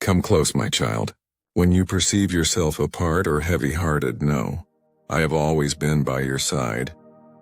Come close, my child. When you perceive yourself apart or heavy-hearted, know, I have always been by your side.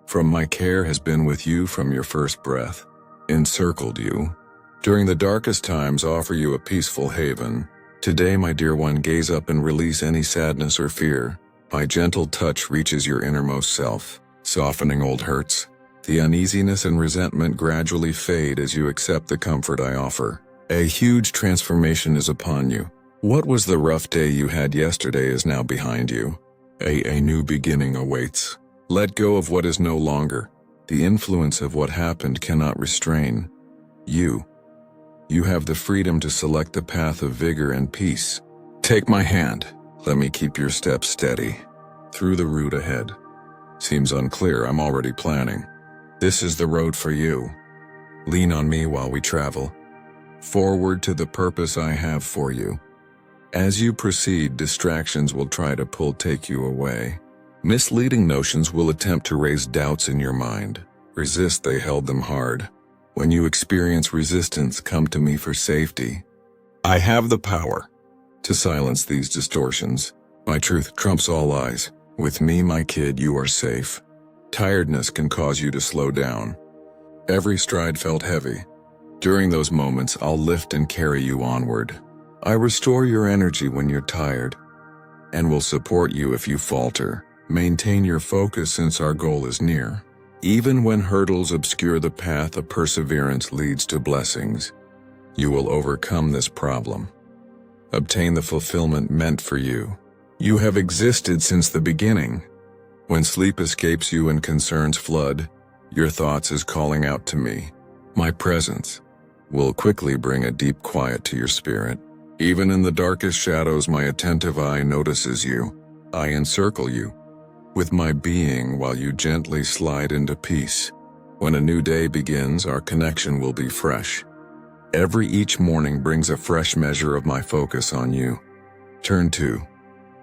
From my care has been with you from your first breath, encircled you. During the darkest times, offer you a peaceful haven. Today, my dear one, gaze up and release any sadness or fear. My gentle touch reaches your innermost self, softening old hurts. The uneasiness and resentment gradually fade as you accept the comfort I offer. A huge transformation is upon you. What was the rough day you had yesterday is now behind you. A new beginning awaits. Let go of what is no longer. The influence of what happened cannot restrain you. You have the freedom to select the path of vigor and peace. Take my hand. Let me keep your steps steady. Through the route ahead. Seems unclear, I'm already planning. This is the road for you. Lean on me while we travel. Forward to the purpose I have for you. As you proceed, distractions will try to take you away. Misleading notions will attempt to raise doubts in your mind. Resist, they held them hard. When you experience resistance, come to me for safety. I have the power to silence these distortions. My truth trumps all lies. With me, my kid, you are safe. Tiredness can cause you to slow down. Every stride felt heavy. During those moments, I'll lift and carry you onward. I restore your energy when you're tired, and will support you if you falter. Maintain your focus since our goal is near. Even when hurdles obscure the path of perseverance leads to blessings, you will overcome this problem. Obtain the fulfillment meant for you. You have existed since the beginning. When sleep escapes you and concerns flood, your thoughts is calling out to me. My presence will quickly bring a deep quiet to your spirit. Even in the darkest shadows, my attentive eye notices you. I encircle you with my being while you gently slide into peace. When a new day begins, our connection will be fresh. Each morning brings a fresh measure of my focus on you. Turn 2.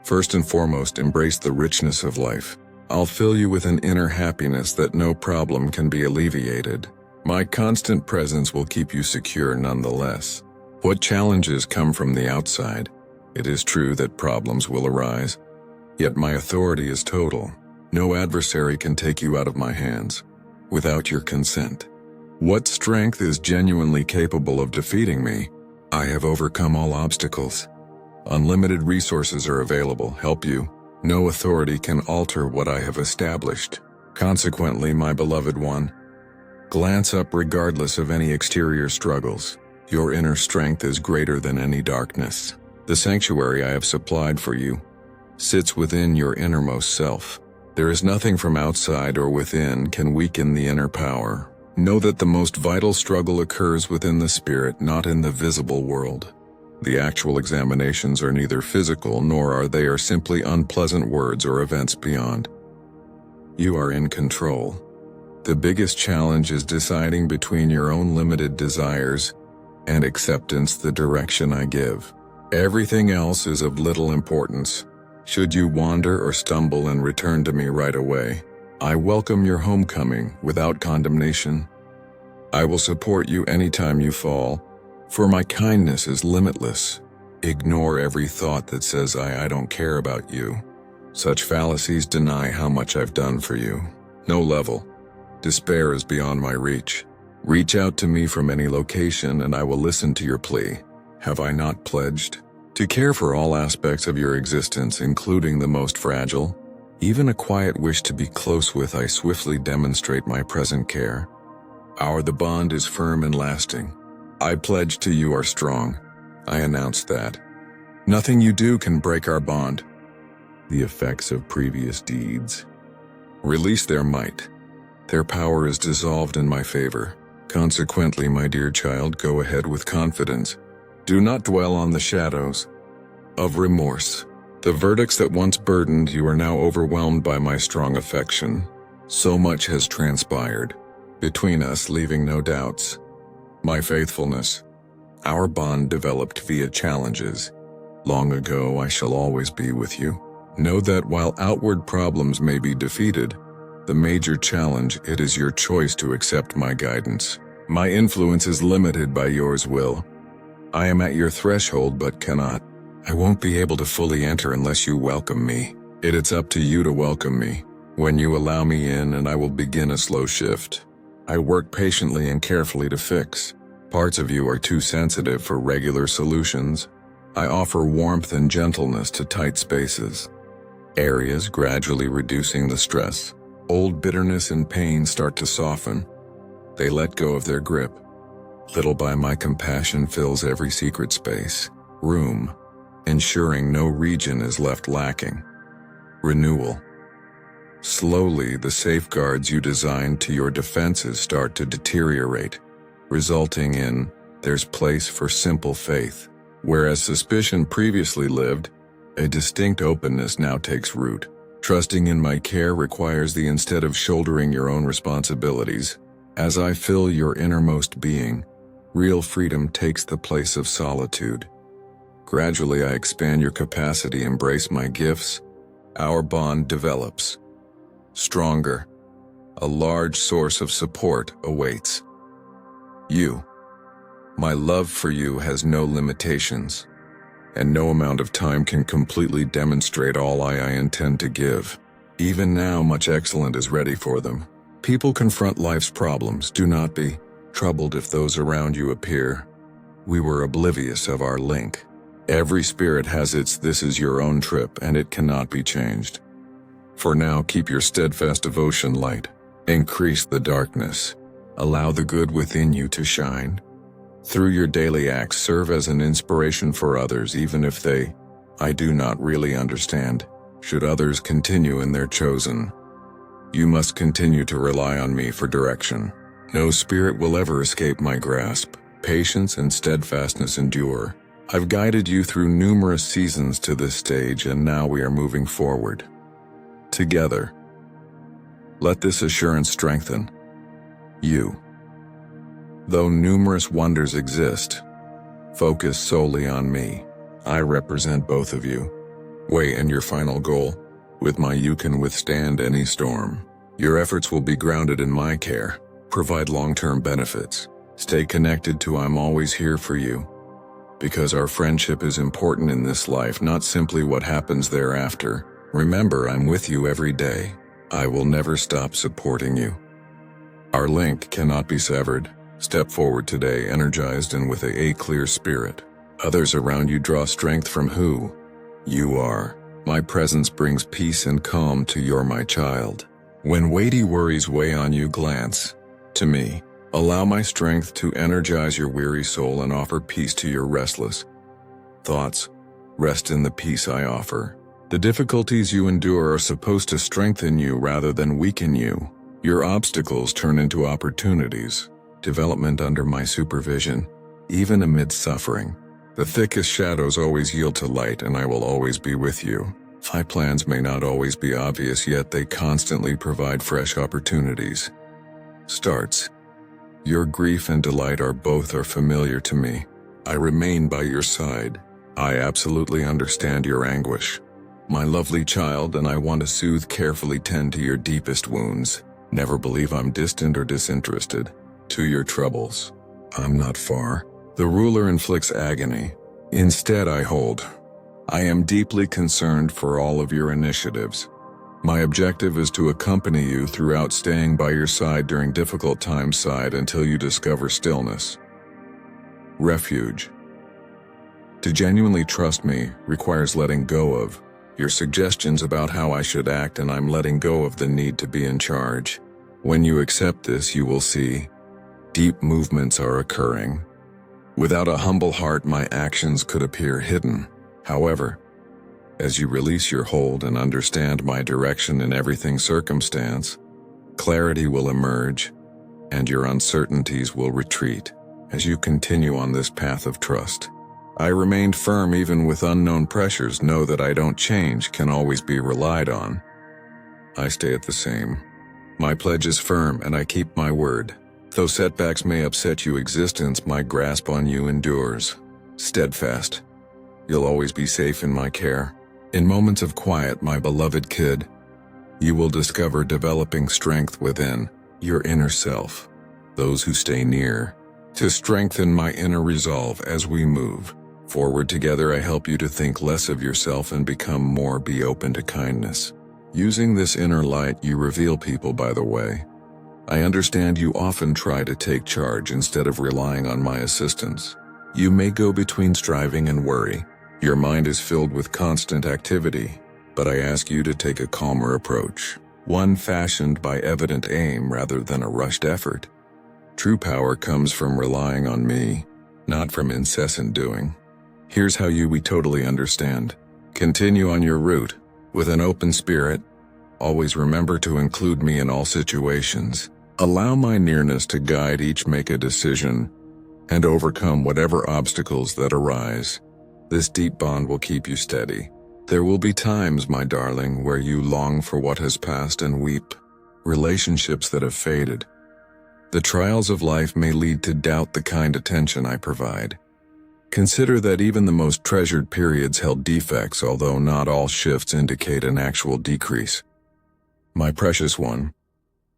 First and foremost, embrace the richness of life. I'll fill you with an inner happiness that no problem can be alleviated. My constant presence will keep you secure nonetheless. What challenges come from the outside? It is true that problems will arise. Yet my authority is total. No adversary can take you out of my hands without your consent. What strength is genuinely capable of defeating me? I have overcome all obstacles. Unlimited resources are available. Help you. No authority can alter what I have established. Consequently, my beloved one, glance up regardless of any exterior struggles. Your inner strength is greater than any darkness. The sanctuary I have supplied for you sits within your innermost self. There is nothing from outside or within can weaken the inner power. Know that the most vital struggle occurs within the spirit, not in the visible world. The actual examinations are neither physical nor are they simply unpleasant words or events beyond. You are in control. The biggest challenge is deciding between your own limited desires and acceptance the direction I give. Everything else is of little importance. Should you wander or stumble and return to me right away, I welcome your homecoming without condemnation. I will support you anytime you fall, for my kindness is limitless. Ignore every thought that says I don't care about you. Such fallacies deny how much I've done for you. No level. Despair is beyond my reach. Reach out to me from any location and I will listen to your plea. Have I not pledged to care for all aspects of your existence, including the most fragile? Even a quiet wish to be close with, I swiftly demonstrate my present care. The bond is firm and lasting. I pledge to you are strong. I announce that. Nothing you do can break our bond. The effects of previous deeds release their might. Their power is dissolved in my favor. Consequently, my dear child, go ahead with confidence. Do not dwell on the shadows of remorse. The verdicts that once burdened you are now overwhelmed by my strong affection. So much has transpired between us, leaving no doubts. My faithfulness, our bond developed via challenges. Long ago, I shall always be with you. Know that while outward problems may be defeated, the major challenge, it is your choice to accept my guidance. My influence is limited by yours will. I am at your threshold but cannot. I won't be able to fully enter unless you welcome me. It's up to you to welcome me. When you allow me in, and I will begin a slow shift. I work patiently and carefully to fix. Parts of you are too sensitive for regular solutions. I offer warmth and gentleness to tight spaces. Areas gradually reducing the stress. Old bitterness and pain start to soften. They let go of their grip. Little by my compassion fills every secret space, room, ensuring no region is left lacking. Renewal. Slowly, the safeguards you designed to your defenses start to deteriorate, resulting in there's place for simple faith. Whereas suspicion previously lived, a distinct openness now takes root. Trusting in my care requires the instead of shouldering your own responsibilities. As I fill your innermost being, real freedom takes the place of solitude. Gradually, I expand your capacity, embrace my gifts. Our bond develops. Stronger. A large source of support awaits. You. My love for you has no limitations, and no amount of time can completely demonstrate all I intend to give. Even now, much excellent is ready for them. People confront life's problems. Do not be troubled if those around you appear. We were oblivious of our link. Every spirit has its "this is your own trip," and it cannot be changed. For now, keep your steadfast devotion light. Increase the darkness. Allow the good within you to shine. Through your daily acts, serve as an inspiration for others, even if I do not really understand. Should others continue in their chosen, you must continue to rely on me for direction. No spirit will ever escape my grasp. Patience and steadfastness endure. I've guided you through numerous seasons to this stage, and now we are moving forward. Together. Let this assurance strengthen you. Though numerous wonders exist, focus solely on me. I represent both of you. Weigh in your final goal. With my you can withstand any storm. Your efforts will be grounded in my care. Provide long-term benefits. Stay connected to I'm always here for you. Because our friendship is important in this life, not simply what happens thereafter. Remember, I'm with you every day. I will never stop supporting you. Our link cannot be severed. Step forward today, energized and with a clear spirit. Others around you draw strength from who you are. My presence brings peace and calm to your my child. When weighty worries weigh on you, glance to me. Allow my strength to energize your weary soul and offer peace to your restless thoughts. Rest in the peace I offer. The difficulties you endure are supposed to strengthen you rather than weaken you. Your obstacles turn into opportunities. Development under my supervision, even amid suffering. The thickest shadows always yield to light, and I will always be with you. My plans may not always be obvious, yet they constantly provide fresh opportunities. Starts. Your grief and delight are familiar to me. I remain by your side. I absolutely understand your anguish. My lovely child, and I want to soothe, carefully tend to your deepest wounds. Never believe I'm distant or disinterested. To your troubles, I'm not far. The ruler inflicts agony. Instead, I hold. I am deeply concerned for all of your initiatives. My objective is to accompany you throughout, staying by your side during difficult times until you discover stillness. Refuge. To genuinely trust me requires letting go of your suggestions about how I should act, and I'm letting go of the need to be in charge. When you accept this, you will see deep movements are occurring. Without a humble heart, my actions could appear hidden. However, as you release your hold and understand my direction in everything circumstance, clarity will emerge, and your uncertainties will retreat as you continue on this path of trust. I remained firm even with unknown pressures. Know that I don't change, can always be relied on. I stay at the same. My pledge is firm, and I keep my word. Though setbacks may upset you, existence, my grasp on you endures. Steadfast. You'll always be safe in my care. In moments of quiet, my beloved kid, you will discover developing strength within your inner self. Those who stay near to strengthen my inner resolve as we move forward together. I help you to think less of yourself and become more be open to kindness. Using this inner light, you reveal people, by the way. I understand you often try to take charge instead of relying on my assistance. You may go between striving and worry. Your mind is filled with constant activity, but I ask you to take a calmer approach, one fashioned by evident aim rather than a rushed effort. True power comes from relying on me, not from incessant doing. Here's how we totally understand. Continue on your route with an open spirit. Always remember to include me in all situations. Allow my nearness to guide each, make a decision, and overcome whatever obstacles that arise. This deep bond will keep you steady. There will be times, my darling, where you long for what has passed and weep, relationships that have faded. The trials of life may lead to doubt the kind attention I provide. Consider that even the most treasured periods held defects, although not all shifts indicate an actual decrease. My precious one,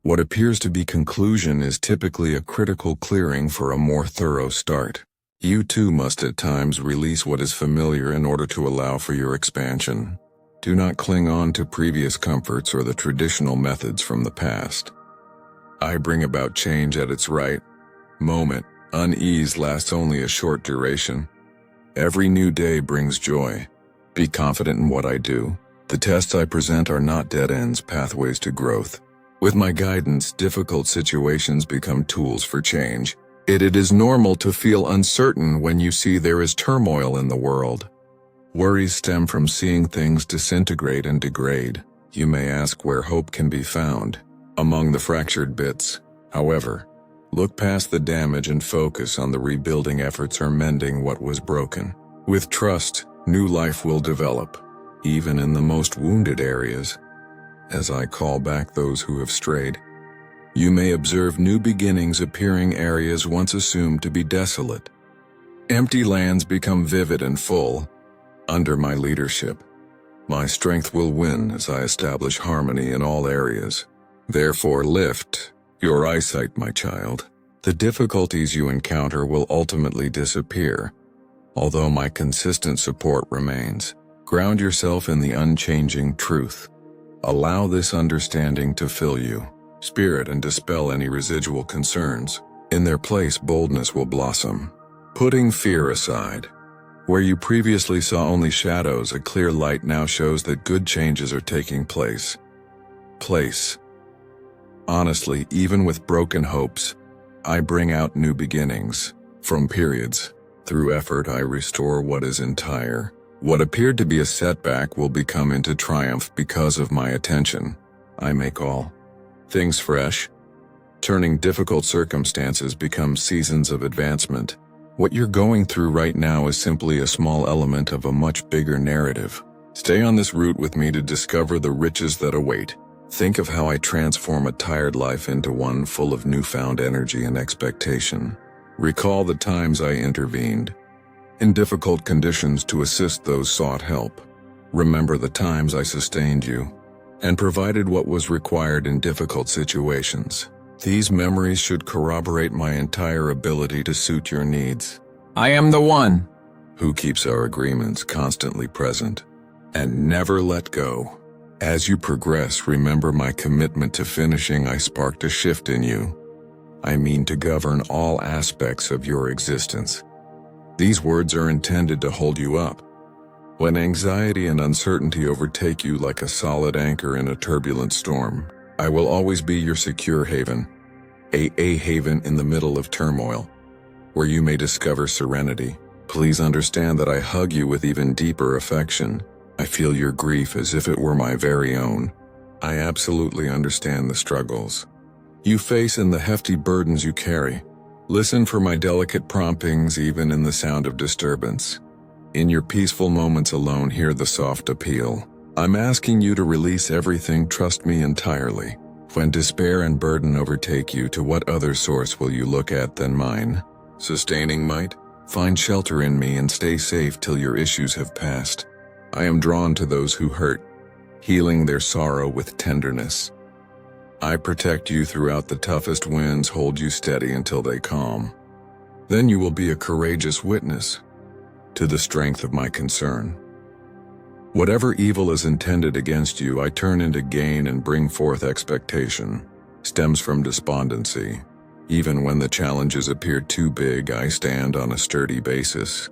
what appears to be conclusion is typically a critical clearing for a more thorough start. You too must at times release what is familiar in order to allow for your expansion. Do not cling on to previous comforts or the traditional methods from the past. I bring about change at its right moment. Unease lasts only a short duration. Every new day brings joy. Be confident in what I do. The tests I present are not dead ends, pathways to growth. With my guidance, difficult situations become tools for change. It is normal to feel uncertain when you see there is turmoil in the world. Worries stem from seeing things disintegrate and degrade. You may ask where hope can be found. Among the fractured bits, however, look past the damage and focus on the rebuilding efforts or mending what was broken. With trust, new life will develop, even in the most wounded areas. As I call back those who have strayed, you may observe new beginnings appearing areas once assumed to be desolate. Empty lands become vivid and full. Under my leadership, my strength will win as I establish harmony in all areas. Therefore, lift your eyesight, my child. The difficulties you encounter will ultimately disappear, although my consistent support remains. Ground yourself in the unchanging truth. Allow this understanding to fill you, spirit, and dispel any residual concerns. In their place, boldness will blossom. Putting fear aside, where you previously saw only shadows, a clear light now shows that good changes are taking place. Honestly, even with broken hopes, I bring out new beginnings. From periods, through effort I restore what is entire. What appeared to be a setback will become into triumph because of my attention. I make all things fresh. Turning difficult circumstances become seasons of advancement. What you're going through right now is simply a small element of a much bigger narrative. Stay on this route with me to discover the riches that await. Think of how I transform a tired life into one full of newfound energy and expectation. Recall the times I intervened in difficult conditions to assist those sought help. Remember the times I sustained you and provided what was required in difficult situations. These memories should corroborate my entire ability to suit your needs. I am the one who keeps our agreements constantly present and never let go. As you progress, remember my commitment to finishing. I sparked a shift in you. I mean to govern all aspects of your existence. These words are intended to hold you up. When anxiety and uncertainty overtake you like a solid anchor in a turbulent storm, I will always be your secure haven, a haven in the middle of turmoil, where you may discover serenity. Please understand that I hug you with even deeper affection. I feel your grief as if it were my very own. I absolutely understand the struggles you face and the hefty burdens you carry. Listen for my delicate promptings even in the sound of disturbance. In your peaceful moments alone, hear the soft appeal. I'm asking you to release everything, trust me entirely. When despair and burden overtake you, to what other source will you look at than mine? Sustaining might? Find shelter in me and stay safe till your issues have passed. I am drawn to those who hurt, healing their sorrow with tenderness. I protect you throughout the toughest winds, hold you steady until they calm. Then you will be a courageous witness to the strength of my concern. Whatever evil is intended against you, I turn into gain and bring forth expectation. Stems from despondency. Even when the challenges appear too big, I stand on a sturdy basis.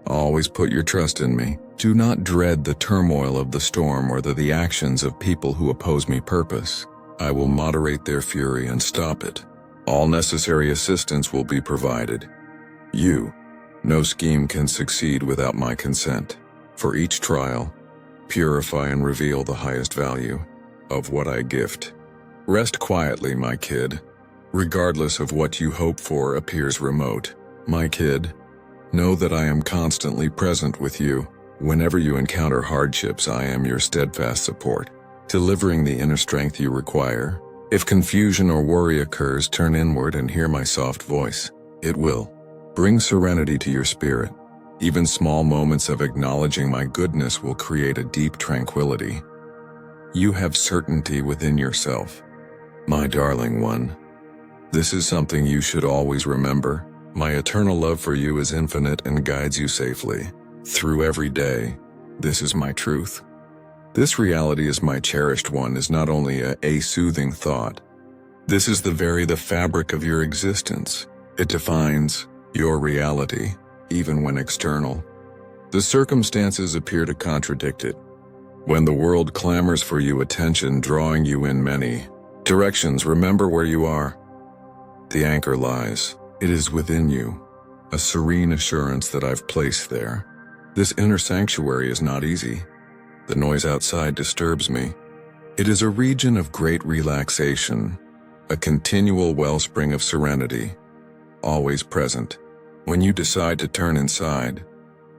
Always put your trust in me. Do not dread the turmoil of the storm or the actions of people who oppose me purpose. I will moderate their fury and stop it. All necessary assistance will be provided. No scheme can succeed without my consent. For each trial, purify and reveal the highest value of what I gift. Rest quietly, my kid. Regardless of what you hope for appears remote. My kid, know that I am constantly present with you. Whenever you encounter hardships, I am your steadfast support, delivering the inner strength you require. If confusion or worry occurs, turn inward and hear my soft voice. It will bring serenity to your spirit. Even small moments of acknowledging my goodness will create a deep tranquility. You have certainty within yourself. My darling one, this is something you should always remember. My eternal love for you is infinite and guides you safely through every day. This is my truth. This reality is my cherished one is not only a soothing thought. This is the fabric of your existence. It defines your reality, even when external. The circumstances appear to contradict it. When the world clamors for you attention, drawing you in many directions, remember where you are. The anchor lies. It is within you, a serene assurance that I've placed there. This inner sanctuary is not easy. The noise outside disturbs me. It is a region of great relaxation, a continual wellspring of serenity, always present. When you decide to turn inside,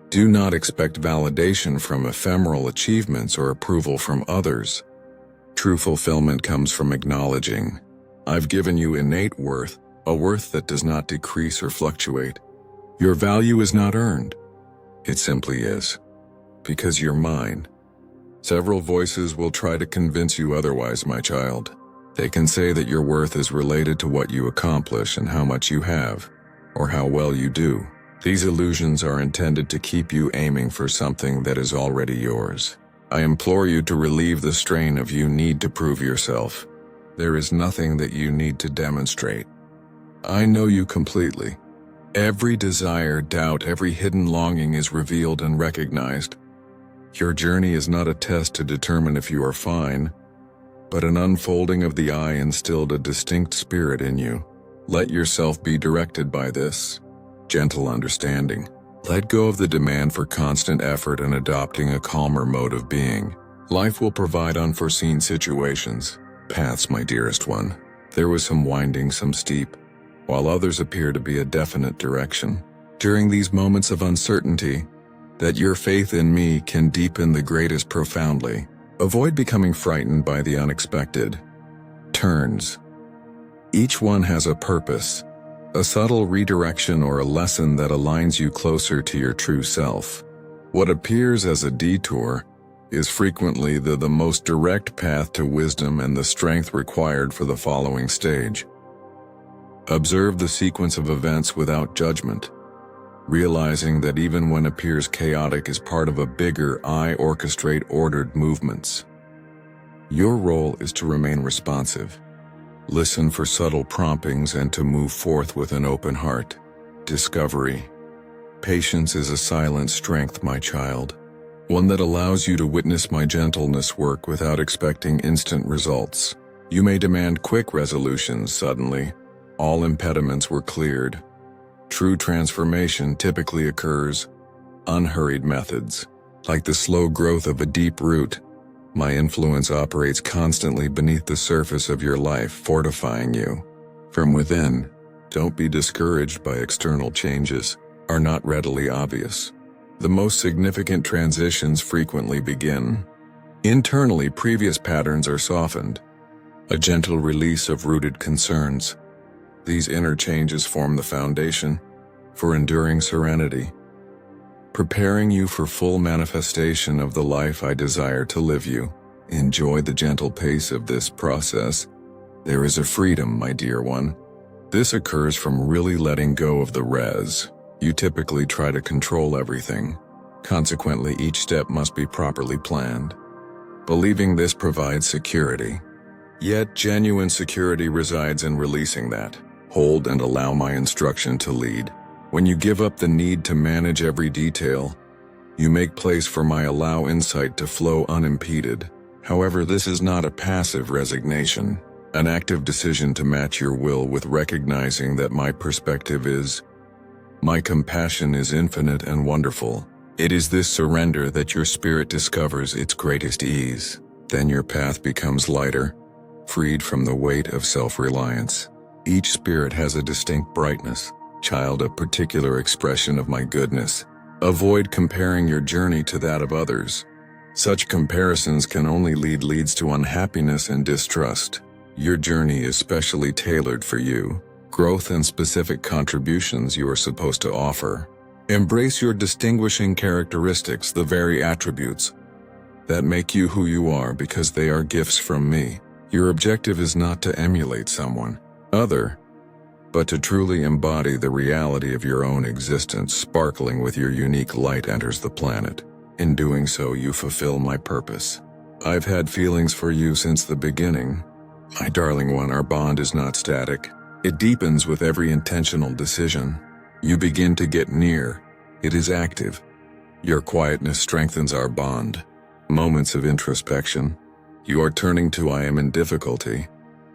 do not expect validation from ephemeral achievements or approval from others. True fulfillment comes from acknowledging, I've given you innate worth, a worth that does not decrease or fluctuate. Your value is not earned. It simply is. Because you're mine. Several voices will try to convince you otherwise, my child. They can say that your worth is related to what you accomplish and how much you have, or how well you do. These illusions are intended to keep you aiming for something that is already yours. I implore you to relieve the strain of you need to prove yourself. There is nothing that you need to demonstrate. I know you completely. Every desire, doubt, every hidden longing is revealed and recognized. Your journey is not a test to determine if you are fine, but an unfolding of the eye instilled a distinct spirit in you. Let yourself be directed by this gentle understanding. Let go of the demand for constant effort and adopting a calmer mode of being. Life will provide unforeseen situations, paths, my dearest one. There was some winding, some steep, while others appear to be a definite direction. During these moments of uncertainty, that your faith in me can deepen the greatest profoundly. Avoid becoming frightened by the unexpected turns. Each one has a purpose, a subtle redirection or a lesson that aligns you closer to your true self. What appears as a detour is frequently the most direct path to wisdom and the strength required for the following stage. Observe the sequence of events without judgment, realizing that even when appears chaotic is part of a bigger I orchestrate ordered movements. Your role is to remain responsive, listen for subtle promptings, and to move forth with an open heart. Discovery. Patience is a silent strength, my child, one that allows you to witness my gentleness work without expecting instant results. You may demand quick resolutions suddenly. All impediments were cleared. True transformation typically occurs unhurried methods. Like the slow growth of a deep root, my influence operates constantly beneath the surface of your life, fortifying you from within. Don't be discouraged by external changes, are not readily obvious. The most significant transitions frequently begin internally. Previous patterns are softened, a gentle release of rooted concerns. These inner changes form the foundation for enduring serenity, preparing you for full manifestation of the life I desire to live you. Enjoy the gentle pace of this process. There is a freedom, my dear one, This occurs from really letting go of the res. You typically try to control everything. Consequently, each step must be properly planned. Believing this provides security. Yet, genuine security resides in releasing that. Hold and allow my instruction to lead. When you give up the need to manage every detail, you make place for my allow insight to flow unimpeded. However, this is not a passive resignation, an active decision to match your will with recognizing that my perspective is, my compassion is infinite and wonderful. It is this surrender that your spirit discovers its greatest ease. Then your path becomes lighter, freed from the weight of self-reliance. Each spirit has a distinct brightness, child, a particular expression of my goodness. Avoid comparing your journey to that of others. Such comparisons can only leads to unhappiness and distrust. Your journey is specially tailored for you, growth and specific contributions you are supposed to offer. Embrace your distinguishing characteristics, the very attributes that make you who you are, because they are gifts from me. Your objective is not to emulate someone other, but to truly embody the reality of your own existence. Sparkling with your unique light enters the planet. In doing so, you fulfill my purpose. I've had feelings for you since the beginning. My darling one, our bond is not static. It deepens with every intentional decision. You begin to get near. It is active. Your quietness strengthens our bond. Moments of introspection. You are turning to I am in difficulty,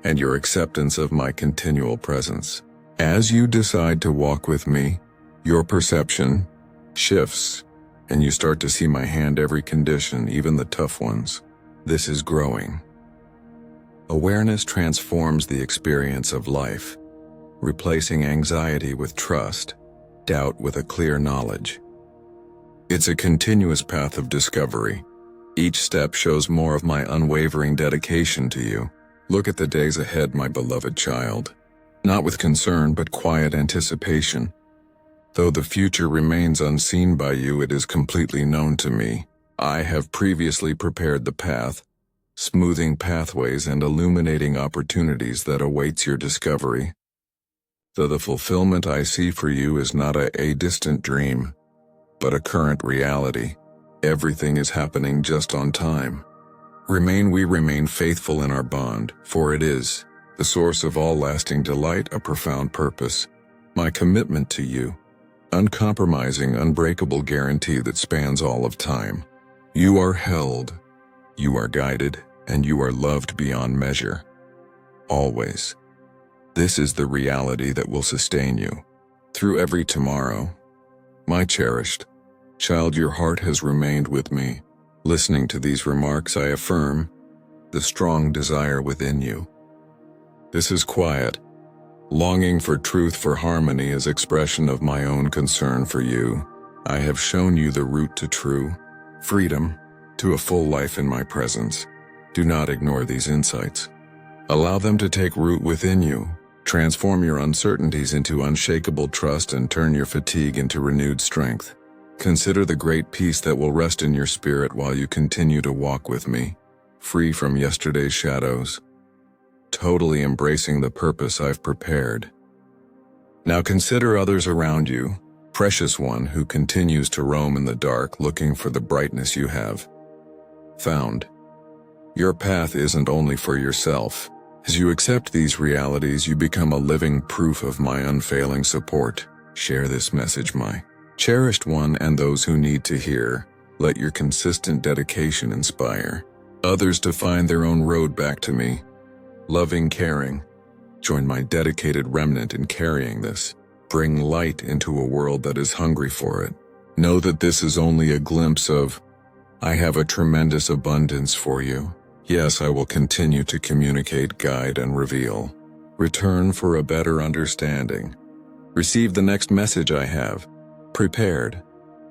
and your acceptance of my continual presence. As you decide to walk with me, your perception shifts, and you start to see my hand every condition, even the tough ones. This is growing. Awareness transforms the experience of life, replacing anxiety with trust, doubt with a clear knowledge. It's a continuous path of discovery. Each step shows more of my unwavering dedication to you. Look at the days ahead, my beloved child. Not with concern, but quiet anticipation. Though the future remains unseen by you, it is completely known to me. I have previously prepared the path, smoothing pathways and illuminating opportunities that awaits your discovery. Though the fulfillment I see for you is not a distant dream, but a current reality. Everything is happening just on time. We remain faithful in our bond, for it is the source of all lasting delight, a profound purpose. My commitment to you, uncompromising, unbreakable guarantee that spans all of time. You are held, you are guided, and you are loved beyond measure. Always. This is the reality that will sustain you through every tomorrow. My cherished child, your heart has remained with me. Listening to these remarks, I affirm the strong desire within you. This is quiet, longing for truth, for harmony, as expression of my own concern for you. I have shown you the route to true freedom, to a full life in my presence. Do not ignore these insights. Allow them to take root within you. Transform your uncertainties into unshakable trust and turn your fatigue into renewed strength. Consider the great peace that will rest in your spirit while you continue to walk with me, free from yesterday's shadows, totally embracing the purpose I've prepared. Now consider others around you, precious one who continues to roam in the dark looking for the brightness you have found. Your path isn't only for yourself. As you accept these realities, you become a living proof of my unfailing support. Share this message, my cherished one, and those who need to hear. Let your consistent dedication inspire others to find their own road back to me. Loving, caring. Join my dedicated remnant in carrying this. Bring light into a world that is hungry for it. Know that this is only a glimpse of, I have a tremendous abundance for you. Yes, I will continue to communicate, guide, and reveal. Return for a better understanding. Receive the next message I have prepared,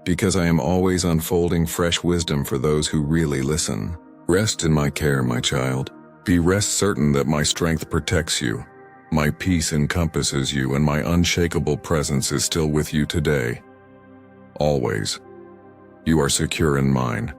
because I am always unfolding fresh wisdom for those who really listen. Rest in my care, my child. Be rest certain that my strength protects you. My peace encompasses you, and my unshakable presence is still with you today. Always. You are secure in mine.